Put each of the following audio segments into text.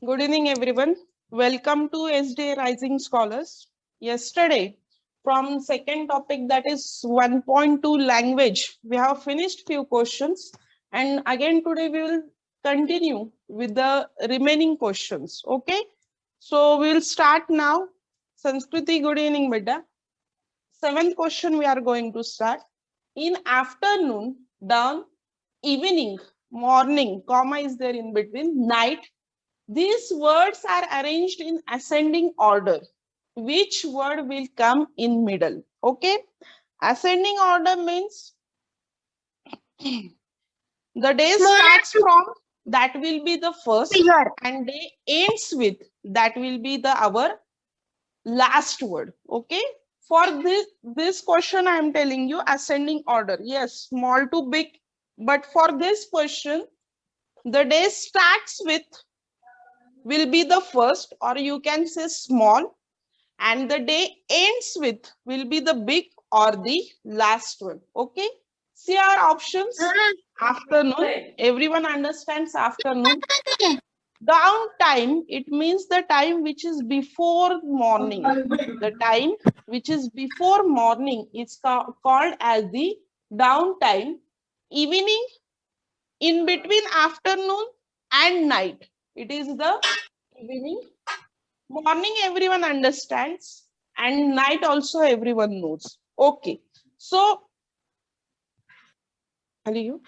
Good evening, everyone. Welcome to SDA Rising Scholars. Yesterday, from second topic, that is 1.2 language, we have finished few questions, and again today we will continue with the remaining questions. Okay, so we will start now. Sanskriti, good evening, beta. Seventh question we are going to start. In afternoon, dawn, evening, morning, comma is there in between, night. These words are arranged in ascending order. Which word will come in middle? Okay. Ascending order means the day starts from that will be the first and day ends with that will be the our last word. Okay. For this question, I am telling you ascending order. Yes, small to big. But for this question, the day starts with will be the first, or you can say small, and the day ends with will be the big or the last one. Okay, see our options. Afternoon, everyone understands afternoon. Downtime, it means the time which is before morning. The time which is before morning is called as the downtime. Evening, in between afternoon and night, it is the evening. Morning everyone understands, and night also everyone knows. Okay, so you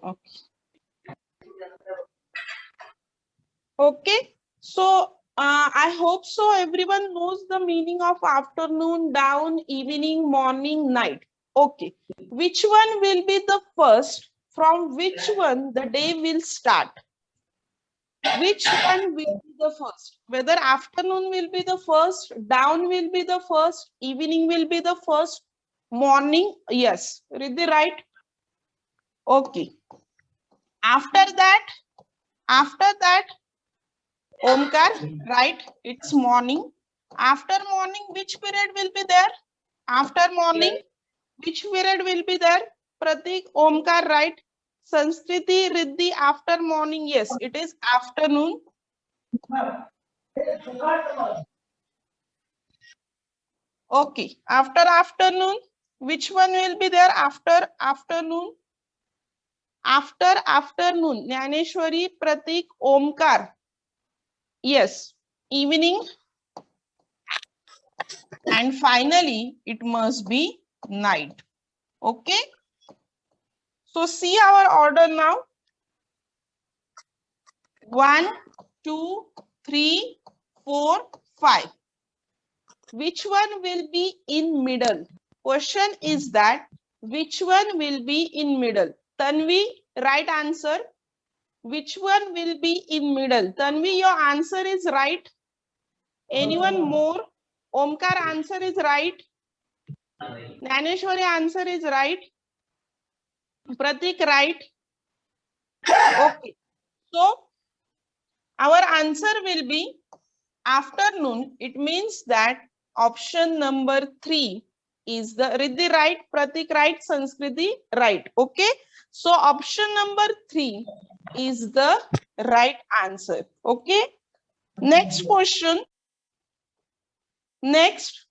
okay. Okay, so I hope so everyone knows the meaning of afternoon, down, evening, morning, night. Okay, which one will be the first? From which one the day will start? Which one will be the first? Whether afternoon will be the first, down will be the first, evening will be the first, morning? Yes, Riddhi, right? Okay. After that, Omkar, right? It's morning. After morning, which period will be there? After morning, which period will be there? Pratik, Omkar, right? Sanskriti, Riddhi, after morning. Yes, it is afternoon. Okay. After afternoon, which one will be there after afternoon? After afternoon, Jnaneshwari, Pratik, Omkar. Yes. Evening. And finally, it must be night. Okay. So see our order now. 1, 2, 3, 4, 5. Which one will be in middle? Question is that which one will be in middle? Tanvi, right answer. Which one will be in middle? Tanvi, your answer is right. Anyone more? Omkar answer is right. Jnaneshwari answer is right. Pratik, right? Okay. So our answer will be afternoon. It means that option number 3 is the Riddhi right, Pratik right, Sanskriti right. Okay. So option number 3 is the right answer. Okay. Next question. Next.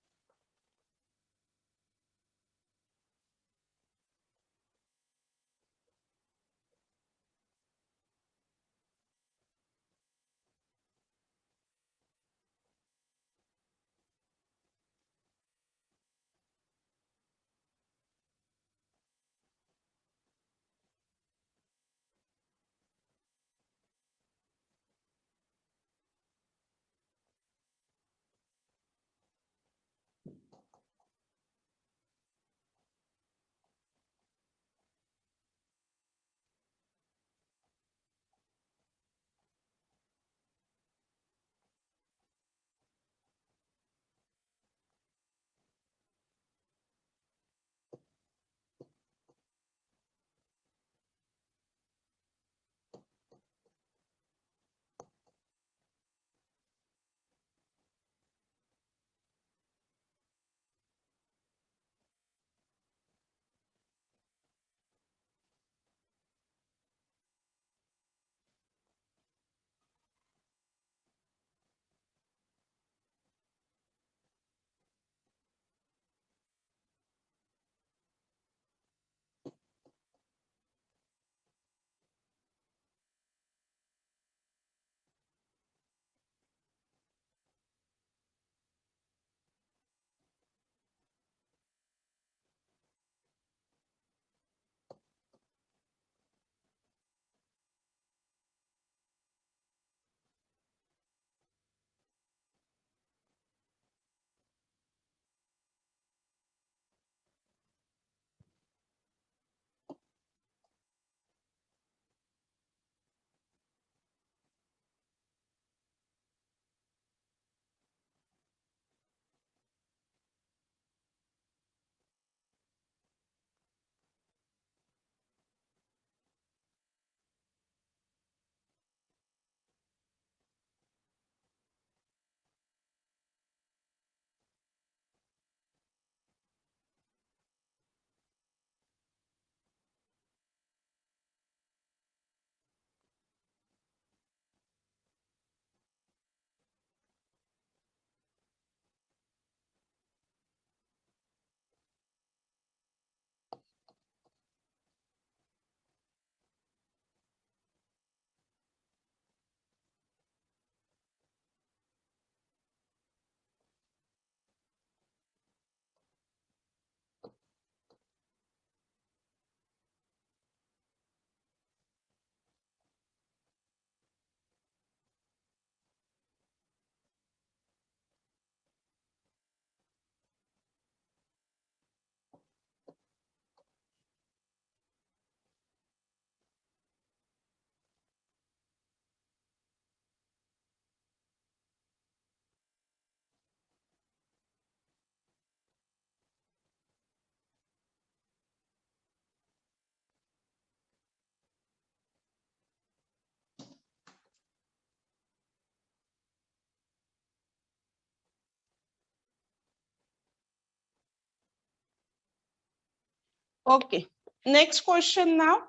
Okay. Next question now.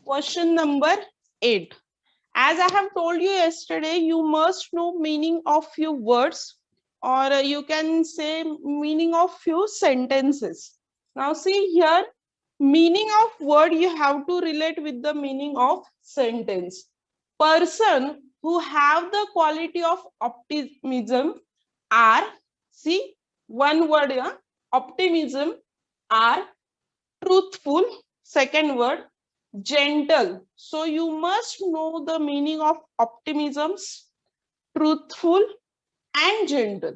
Question number 8. As I have told you yesterday, you must know meaning of few words, or you can say meaning of few sentences. Now see here, meaning of word you have to relate with the meaning of sentence. Person who have the quality of optimism are, see, one word, yeah, optimism, are truthful. Second word, gentle. So you must know the meaning of optimisms, truthful and gentle.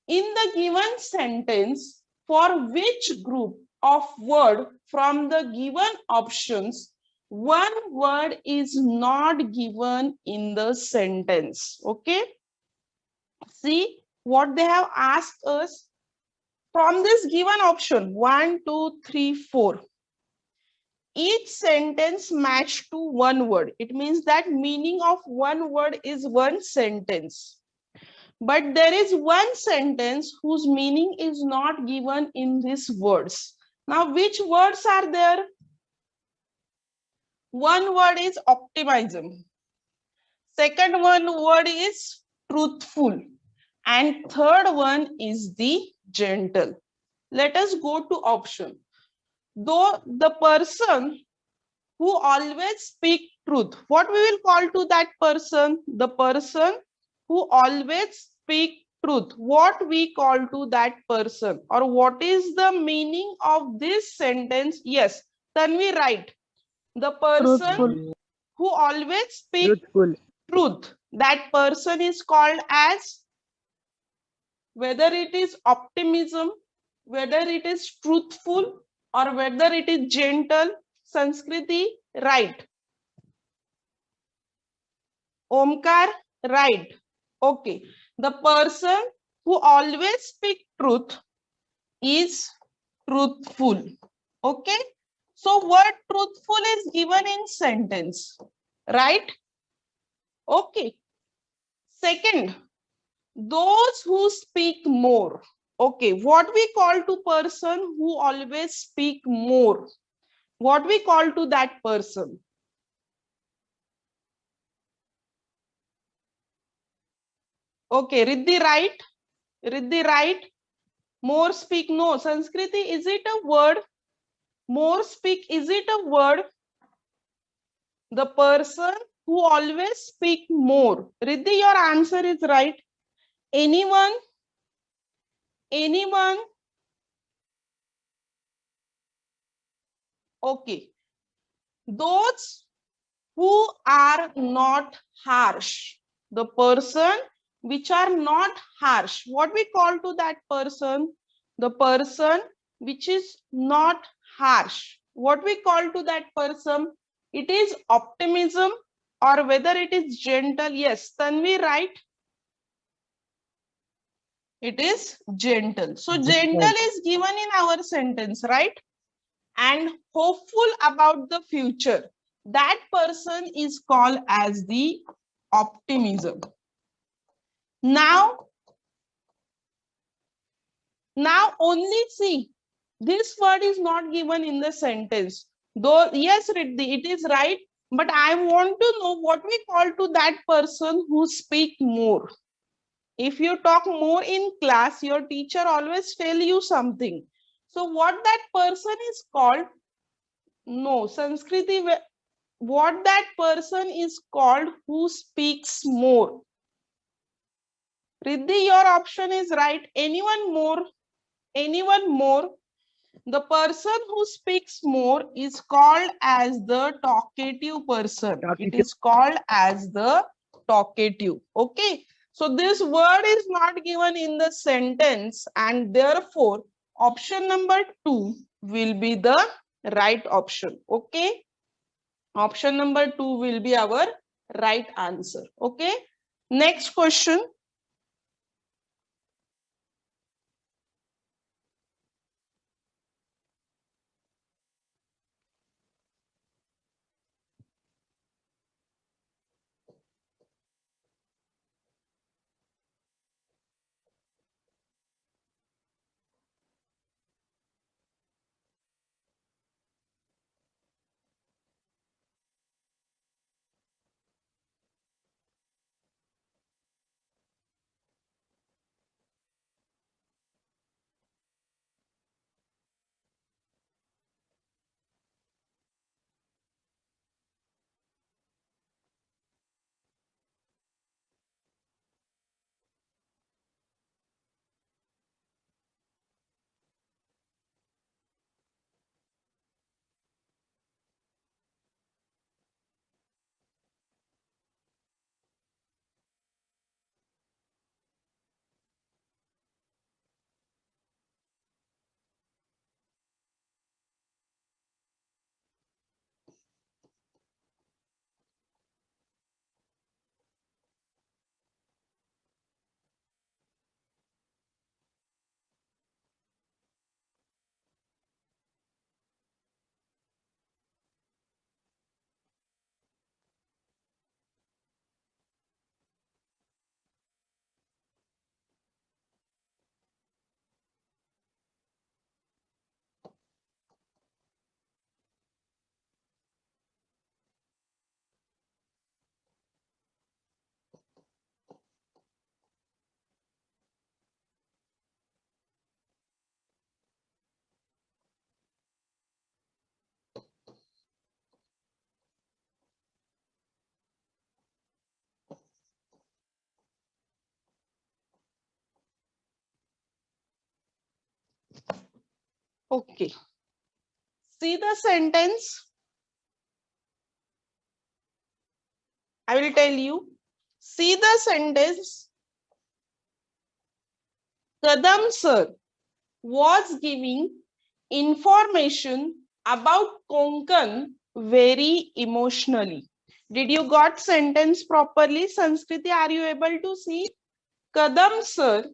In the given sentence, for which group of word from the given options, one word is not given in the sentence. Okay. See what they have asked us from this given option 1, 2, 3, 4. Each sentence match to one word. It means that meaning of one word is one sentence. But there is one sentence whose meaning is not given in these words. Now, which words are there? One word is optimism. Second one word is truthful. And third one is the gentle. Let us go to option. Though the person who always speak truth, what we will call to that person? The person who always speak truth, what we call to that person, or what is the meaning of this sentence? Yes, then we write the person Truthful. who always speak Truthful. truth, that person is called as, whether it is optimism, whether it is truthful, or whether it is gentle. Sanskriti, right? Omkar, right? Okay. The person who always speak truth is truthful. Okay. So word truthful is given in sentence, right? Okay. Second, those who speak more. Okay. What we call to person who always speak more? What we call to that person? Okay. Riddhi, right? Riddhi, right? More speak, no. Sanskriti, is it a word? More speak, is it a word? The person who always speak more. Riddhi, your answer is right. Anyone? Anyone? Okay. Those who are not harsh. The person which are not harsh. What we call to that person? The person which is not harsh. What we call to that person? It is optimism, or whether it is gentle. Yes, Tanvi, right? It is gentle. So gentle is given in our sentence, right? And hopeful about the future. That person is called as the optimism. Now only see, this word is not given in the sentence. Though, yes, Riddhi, it is right. But I want to know what we call to that person who speak more. If you talk more in class, your teacher always tell you something. So what that person is called? No, Sanskriti, what that person is called who speaks more. Riddhi, your option is right. Anyone more? Anyone more? The person who speaks more is called as the talkative person. It Talkative. is called as the talkative. Okay. So this word is not given in the sentence, and therefore option number 2 will be the right option. Okay. Option number 2 will be our right answer. Okay. Next question. Okay. See the sentence. I will tell you. See the sentence. Kadam sir was giving information about Konkan very emotionally. Did you got sentence properly? Sanskriti, are you able to see? Kadam sir,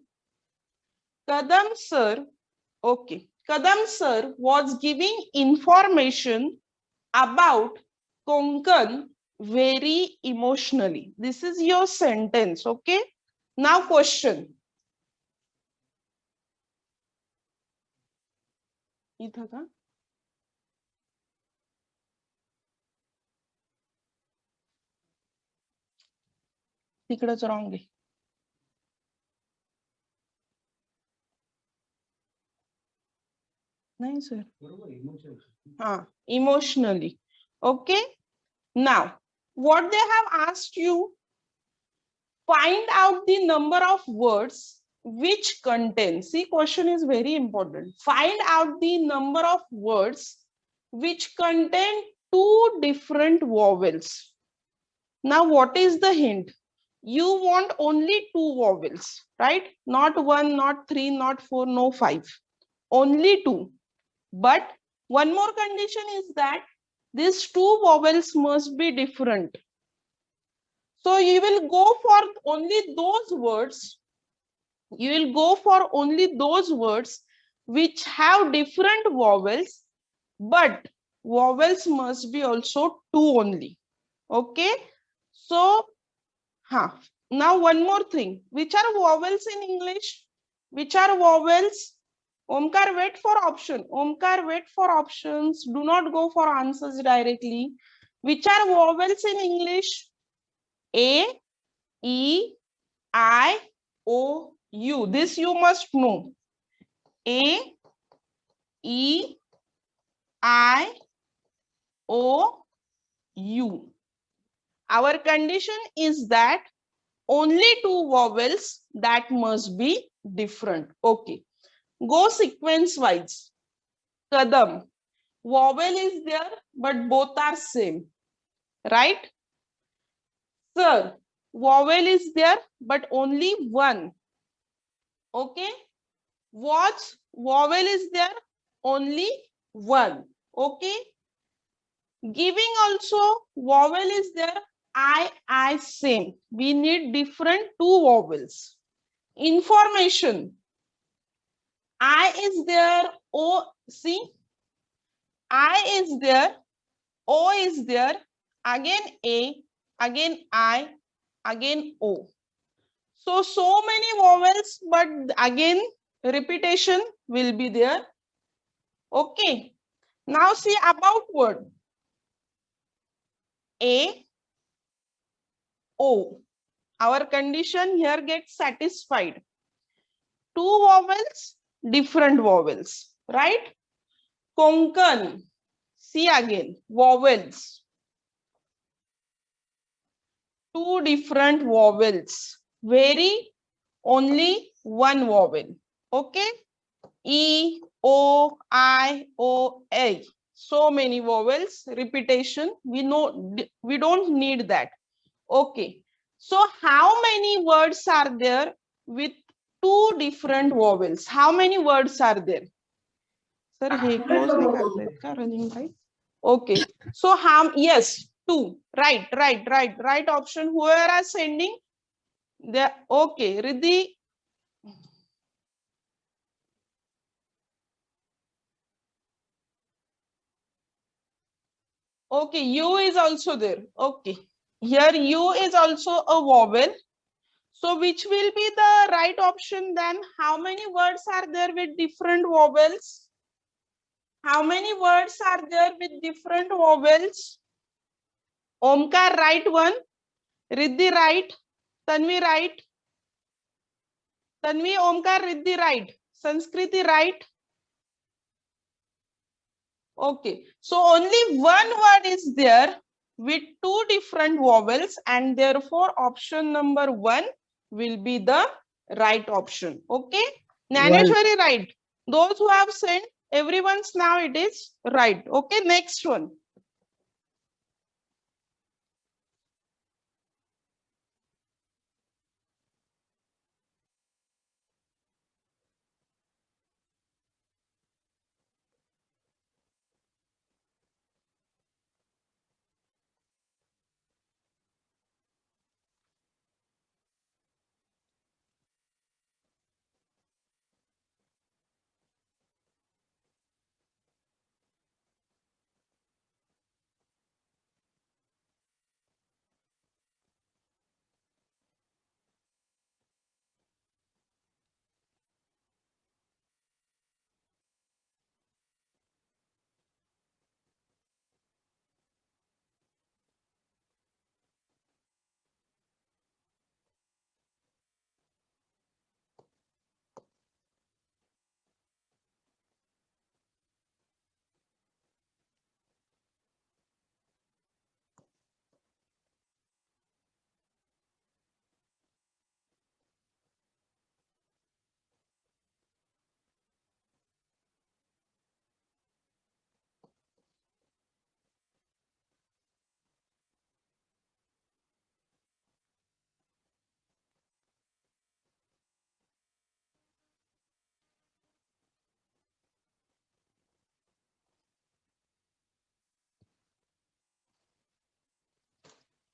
okay. Kadam sir was giving information about Konkan very emotionally. This is your sentence, okay? Now question. इथं का? तिकडच wrong आहे. नाही sir. Emotionally. Okay. Now, what they have asked you, find out the number of words which contain. See, question is very important. Find out the number of words which contain two different vowels. Now, what is the hint? You want only two vowels, right? Not one, not three, not four, no five. Only two. But one more condition is that these two vowels must be different. So you will go for only those words. You will go for only those words which have different vowels, but vowels must be also two only. Okay. So, now one more thing. Which are vowels in English? Which are vowels? Omkar, wait for option. Omkar, wait for options. Do not go for answers directly. Which are vowels in English? A, E, I, O, U. This you must know. A, E, I, O, U. Our condition is that only two vowels that must be different. Okay. Go sequence wise. Kadam. Vowel is there, but both are same. Right? Sir. Vowel is there, but only one. Okay. Watch. Vowel is there, only one. Okay. Giving also, vowel is there, I, same. We need different two vowels. Information. I is there, O, see. I is there, O is there, again A, again I, again O. So many vowels, but again repetition will be there. Okay. Now see about word. A, O. Our condition here gets satisfied. Two vowels, different vowels, right? Konkan. See again, vowels. Two different vowels. Very only one vowel. Okay? E, O, I, O, A. So many vowels, repetition. We know we don't need that. Okay. So how many words are there with two different vowels? How many words are there? Sir, hey, close running right? Okay. So how? Yes, two. Right option. Whoever are sending the okay. Riddhi. Okay, U is also there. Okay. Here U is also a vowel. So which will be the right option then? How many words are there with different vowels? How many words are there with different vowels? Omkar, right one. Riddhi, right. Tanvi, right. Tanvi, Omkar, Riddhi, right. Sanskriti, right. Okay. So only one word is there with two different vowels, and therefore option number 1 will be the right option. Okay. Naneshwari, right. Those who have sent Everyone's now it is right. Okay, next one.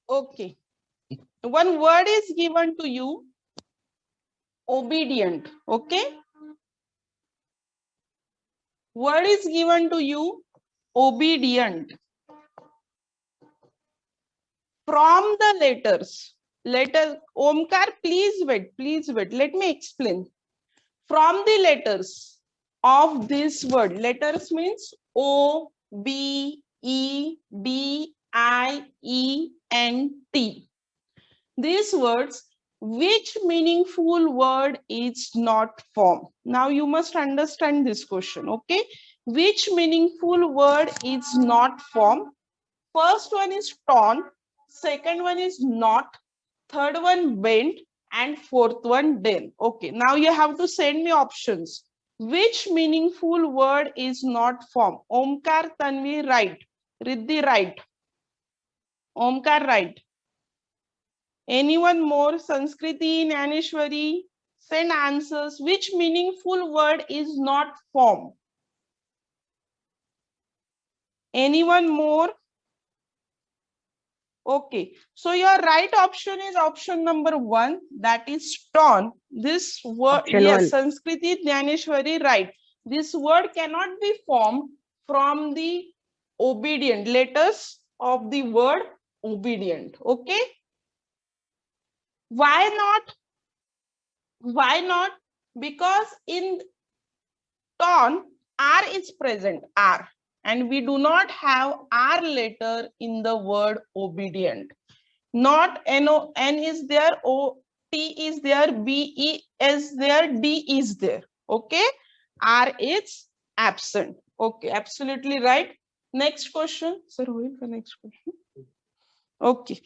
Okay. One word is given to you, obedient. Okay. Word is given to you, obedient. From the letter Omkar, please wait. Let me explain. From the letters of this word, letters means O, B, E, D, I, E, N, T. These words, which meaningful word is not formed? Now you must understand this question, okay? Which meaningful word is not formed? First one is torn, second one is not, third one bent, and fourth one then. Okay, now you have to send me options. Which meaningful word is not formed? Omkar, Tanvi, right. Riddhi, right. Omkar, right. Anyone more? Sanskriti, Naneshwari, send answers. Which meaningful word is not formed? Anyone more? Okay, so your right option is option number 1, that is torn. This word, Option yes, 1. Sanskriti, Dnyaneshwari, right. This word cannot be formed from the obedient letters of the word obedient. Okay, why not? Why not? Because in torn, R is present, R, and we do not have R letter in the word obedient. Not N is there, O T is there, B E is there, D is there. Okay, R is absent. Okay, absolutely right. Next question, sir. Who is the next question? Okay.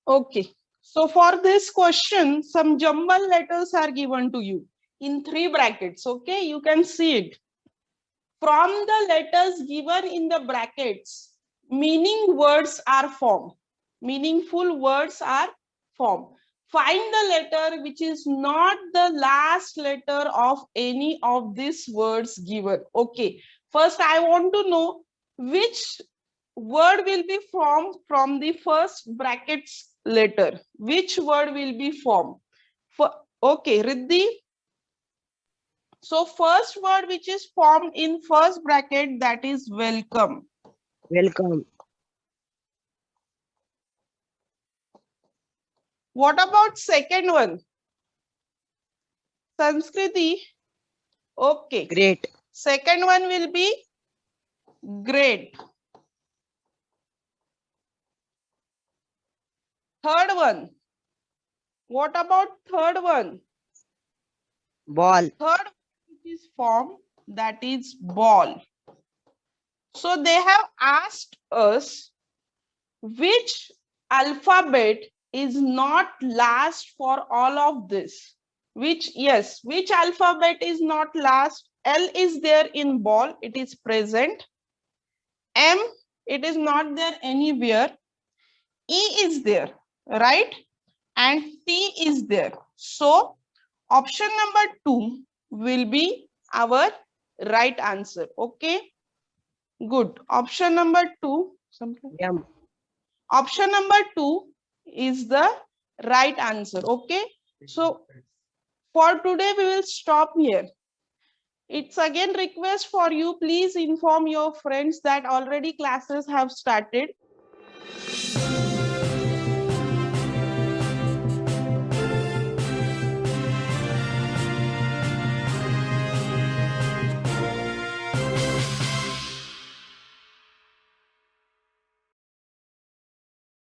Okay. So for this question, some jumble letters are given to you in 3 brackets. Okay, you can see it. From the letters given in the brackets, meaning words are formed. Meaningful words are formed. Find the letter which is not the last letter of any of these words given. Okay. First, I want to know which word will be formed from the first brackets letter. Which word will be formed? Okay, Riddhi. So first word which is formed in first bracket, that is welcome. Welcome. What about second one? Sanskriti. Okay. Great. Second one will be great. Third one. What about third one? Ball. Third one which is formed, that is ball. So they have asked us which alphabet is not last for all of this. Which alphabet is not last? L is there in ball, it is present. M, it is not there anywhere. E is there, right? And T is there. So option number 2 will be our right answer. Okay, good. Option number 2. M. Option number 2 is the right answer. Okay, so for today we will stop here. It's again request for you, please inform your friends that already classes have started.